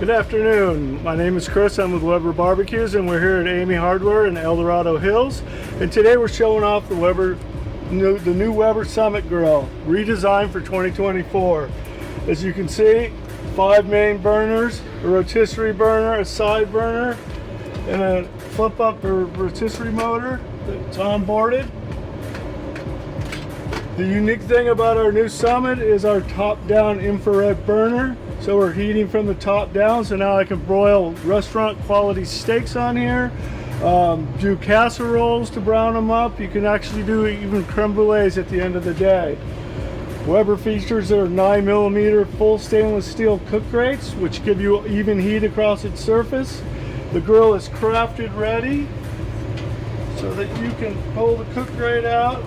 Good afternoon. My name is Chris. I'm with Weber Barbecues, and we're here at Amy Hardware in El Dorado Hills. And today we're showing off the new Weber Summit Grill, redesigned for 2024. As you can see, 5 main burners, a rotisserie burner, a side burner, and a flip-up rotisserie motor that's onboarded. The unique thing about our new Summit is our top-down infrared burner. So we're heating from the top down, so now I can broil restaurant quality steaks on here, do casseroles to brown them up. You can actually do even creme brulees at the end of the day. Weber features their 9mm full stainless steel cook grates, which give you even heat across its surface. The grill is crafted ready so that you can pull the cook grate out,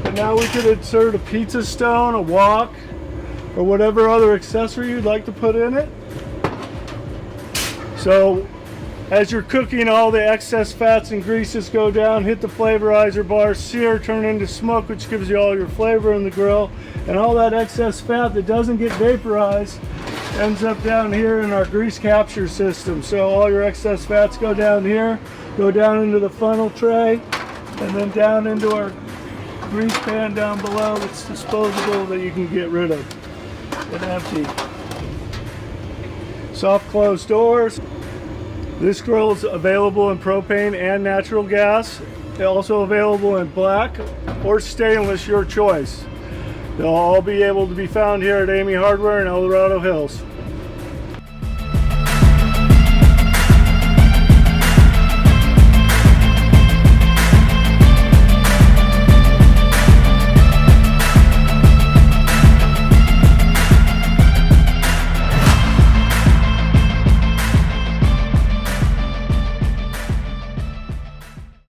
and now we could insert a pizza stone, a wok, or whatever other accessory you'd like to put in it. So as you're cooking, all the excess fats and greases go down, hit the flavorizer bar, sear, turn into smoke, which gives you all your flavor in the grill, and all that excess fat that doesn't get vaporized ends up down here in our grease capture system. So all your excess fats go down here, go down into the funnel tray, and then down into our grease pan down below that's disposable that you can get rid of and empty. Soft closed doors. This grill is available in propane and natural gas. They're also available in black or stainless, your choice. They'll all be able to be found here at Amy Hardware in El Dorado Hills.